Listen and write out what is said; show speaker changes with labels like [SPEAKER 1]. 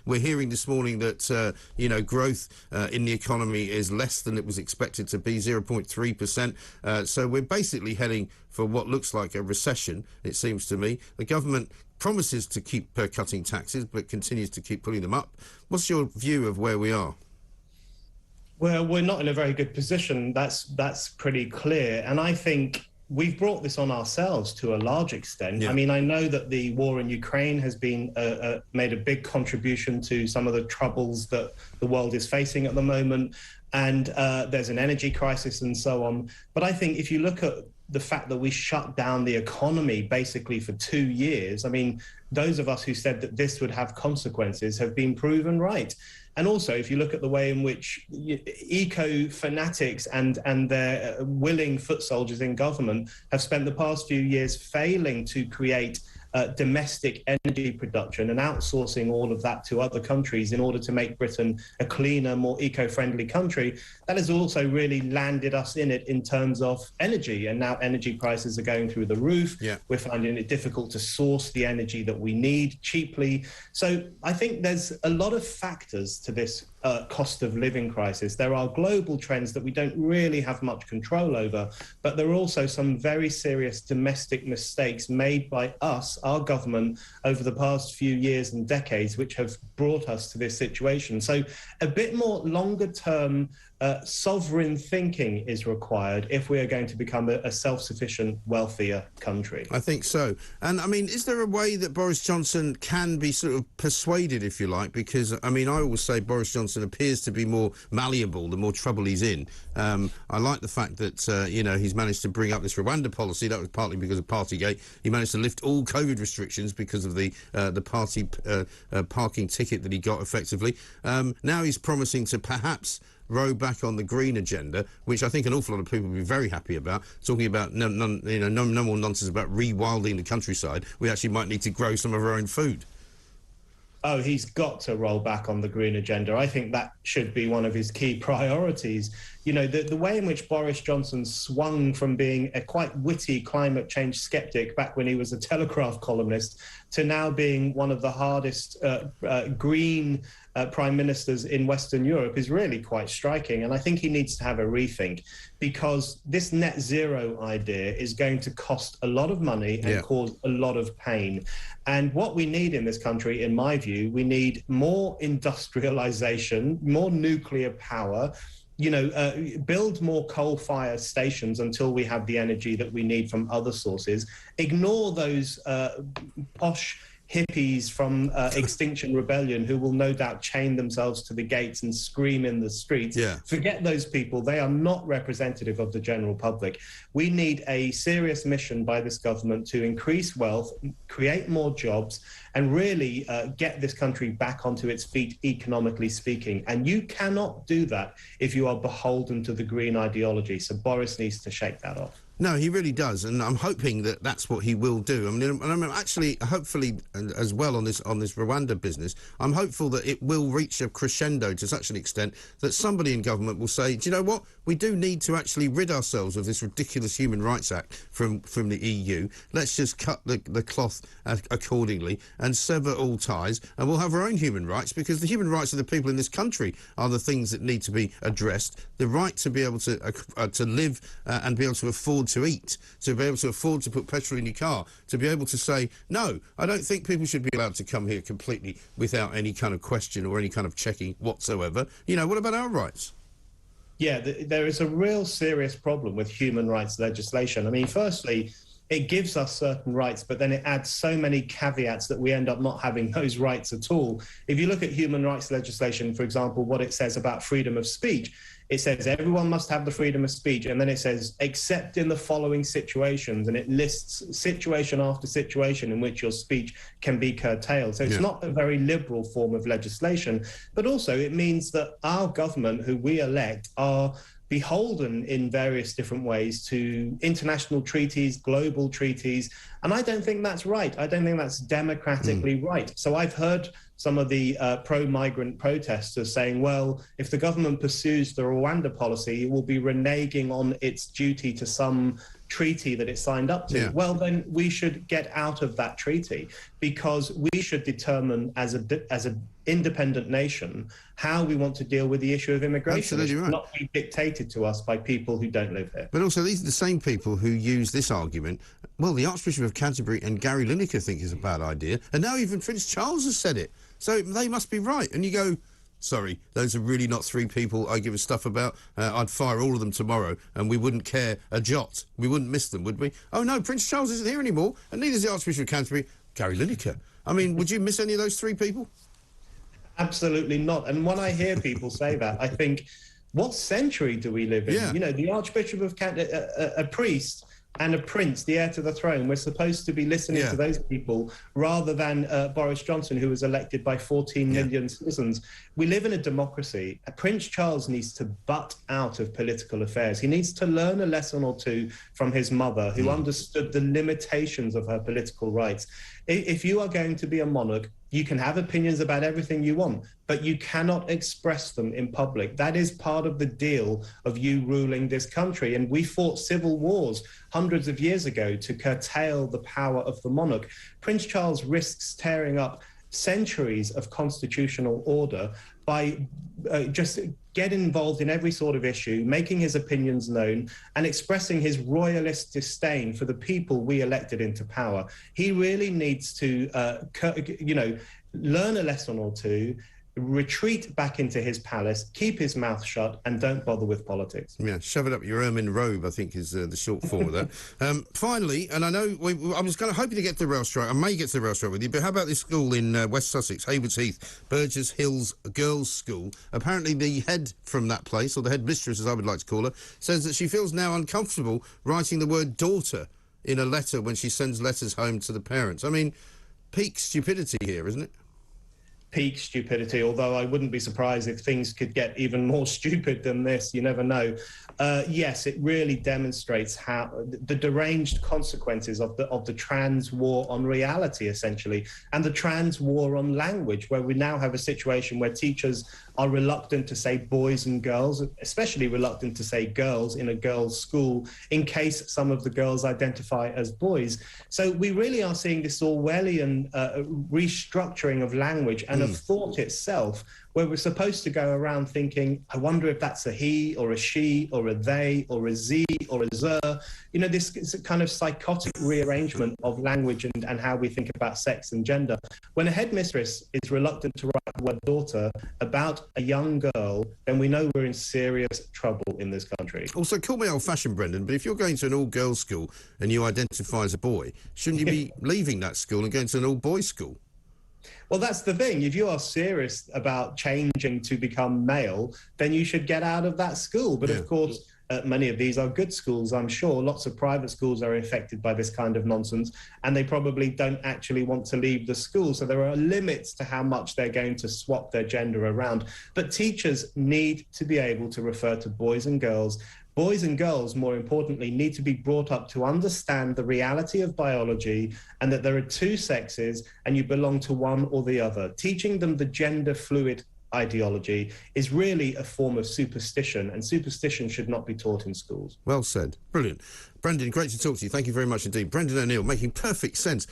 [SPEAKER 1] we're hearing this morning that, growth in the economy is less than it was expected to be, 0.3%. So we're basically heading for what looks like a recession, it seems to me. The government promises to keep cutting taxes, but continues to keep pulling them up. What's your view of where we are?
[SPEAKER 2] Well, we're not in a very good position. That's pretty clear. And I think we've brought this on ourselves to a large extent. Yeah. I mean, I know that the war in Ukraine has been made a big contribution to some of the troubles that the world is facing at the moment. And there's an energy crisis and so on. But I think if you look at the fact that we shut down the economy basically for 2 years, I mean, those of us who said that this would have consequences have been proven right. And also, if you look at the way in which eco-fanatics and their willing foot soldiers in government have spent the past few years failing to create domestic energy production and outsourcing all of that to other countries in order to make Britain a cleaner, more eco-friendly country, that has also really landed us in it in terms of energy. And now energy prices are going through the roof. Yeah. We're finding it difficult to source the energy that we need cheaply. So I think there's a lot of factors to this cost of living crisis. There are global trends that we don't really have much control over, but there are also some very serious domestic mistakes made by us, our government, over the past few years and decades, which have brought us to this situation. So a bit more longer term sovereign thinking is required if we are going to become a self-sufficient, wealthier country.
[SPEAKER 1] I think so. And, I mean, is there a way that Boris Johnson can be sort of persuaded, if you like? Because, I mean, I always say Boris Johnson appears to be more malleable the more trouble he's in. I like the fact that, he's managed to bring up this Rwanda policy. That was partly because of Partygate. He managed to lift all COVID restrictions because of the party parking ticket that he got, effectively. Now he's promising to perhaps row back on the green agenda, which I think an awful lot of people will be very happy about, talking about no more nonsense about rewilding the countryside. We actually might need to grow some of our own food.
[SPEAKER 2] Oh, he's got to roll back on the green agenda. I think that should be one of his key priorities. You know, the way in which Boris Johnson swung from being a quite witty climate change skeptic back when he was a Telegraph columnist to now being one of the hardest green prime ministers in Western Europe is really quite striking. And I think he needs to have a rethink, because this net zero idea is going to cost a lot of money and cause a lot of pain. And what we need in this country, in my view, we need more industrialization, more nuclear power, build more coal-fired stations until we have the energy that we need from other sources. Ignore those posh hippies from Extinction Rebellion who will no doubt chain themselves to the gates and scream in the streets. Yeah. Forget those people. They are not representative of the general public. We need a serious mission by this government to increase wealth, create more jobs, and really get this country back onto its feet, economically speaking. And you cannot do that if you are beholden to the green ideology. So Boris needs to shake that off.
[SPEAKER 1] No, he really does, and I'm hoping that that's what he will do. I mean, I'm actually, hopefully, as well on this Rwanda business, I'm hopeful that it will reach a crescendo to such an extent that somebody in government will say, do you know what? We do need to actually rid ourselves of this ridiculous Human Rights Act from the EU. Let's just cut the cloth accordingly and sever all ties, and we'll have our own human rights, because the human rights of the people in this country are the things that need to be addressed. The right to be able to live and be able to afford to eat, to be able to afford to put petrol in your car, to be able to say, no, I don't think people should be allowed to come here completely without any kind of question or any kind of checking whatsoever. What about our rights?
[SPEAKER 2] Yeah, there is a real serious problem with human rights legislation. I mean, firstly, it gives us certain rights, but then it adds so many caveats that we end up not having those rights at all. If you look at human rights legislation, for example, what it says about freedom of speech, it says everyone must have the freedom of speech, and then it says, except in the following situations, and it lists situation after situation in which your speech can be curtailed. So it's not a very liberal form of legislation, but also it means that our government, who we elect, are beholden in various different ways to international treaties, global treaties, and I don't think that's right. I don't think that's democratically right. So I've heard some of the pro-migrant protesters saying, well, if the government pursues the Rwanda policy, it will be reneging on its duty to some treaty that it signed up to. Well, then we should get out of that treaty, because we should determine as an independent nation how we want to deal with the issue of immigration.
[SPEAKER 1] Absolutely right.
[SPEAKER 2] Not be dictated to us by people who don't live here.
[SPEAKER 1] But also, these are the same people who use this argument. Well, the Archbishop of Canterbury and Gary Lineker think it's a bad idea, and now even Prince Charles has said it. So they must be right. And you go, sorry, those are really not three people I give a stuff about. I'd fire all of them tomorrow and we wouldn't care a jot. We wouldn't miss them, would we? Oh, no, Prince Charles isn't here anymore, and neither is the Archbishop of Canterbury, Gary Lineker. I mean, would you miss any of those three people?
[SPEAKER 2] Absolutely not. And when I hear people say that, I think, what century do we live in?
[SPEAKER 1] Yeah.
[SPEAKER 2] You know, the Archbishop of Canterbury, a priest and a prince, the heir to the throne. We're supposed to be listening to those people rather than Boris Johnson, who was elected by 14 million citizens. We live in a democracy. Prince Charles needs to butt out of political affairs. He needs to learn a lesson or two from his mother, who understood the limitations of her political rights. If you are going to be a monarch, you can have opinions about everything you want, but you cannot express them in public. That is part of the deal of you ruling this country. And we fought civil wars hundreds of years ago to curtail the power of the monarch. Prince Charles risks tearing up centuries of constitutional order by just getting involved in every sort of issue, making his opinions known, and expressing his royalist disdain for the people we elected into power. He really needs to, learn a lesson or two, retreat back into his palace, keep his mouth shut, and don't bother with politics.
[SPEAKER 1] Yeah, shove it up your ermine robe, I think, is the short form of that. Finally, and I know I was kind of hoping to get to the rail strike. I may get to the rail strike with you, but how about this school in West Sussex, Haywards Heath, Burgess Hills Girls' School? Apparently the head from that place, or the headmistress, as I would like to call her, says that she feels now uncomfortable writing the word daughter in a letter when she sends letters home to the parents. I mean, peak stupidity here, isn't it?
[SPEAKER 2] Peak stupidity, although I wouldn't be surprised if things could get even more stupid than this. You never know. Yes, it really demonstrates how the deranged consequences of the trans war on reality, essentially, and the trans war on language, where we now have a situation where teachers are reluctant to say boys and girls, especially reluctant to say girls in a girls' school in case some of the girls identify as boys. So we really are seeing this Orwellian restructuring of language and of thought itself, where we're supposed to go around thinking, I wonder if that's a he or a she or a they or a z or a zer. You know, this is a kind of psychotic rearrangement of language and how we think about sex and gender. When a headmistress is reluctant to write the word daughter about a young girl, then we know we're in serious trouble in this country.
[SPEAKER 1] Also, call me old-fashioned, Brendan, but if you're going to an all-girls school and you identify as a boy, shouldn't you be leaving that school and going to an all-boys school?
[SPEAKER 2] Well, that's the thing. If you are serious about changing to become male, then you should get out of that school. But of course, many of these are good schools, I'm sure. Lots of private schools are affected by this kind of nonsense, and they probably don't actually want to leave the school. So there are limits to how much they're going to swap their gender around. But teachers need to be able to refer to boys and girls. Boys and girls, more importantly, need to be brought up to understand the reality of biology and that there are two sexes and you belong to one or the other. Teaching them the gender fluid ideology is really a form of superstition, and superstition should not be taught in schools.
[SPEAKER 1] Well said. Brilliant. Brendan, great to talk to you. Thank you very much indeed. Brendan O'Neill, making perfect sense.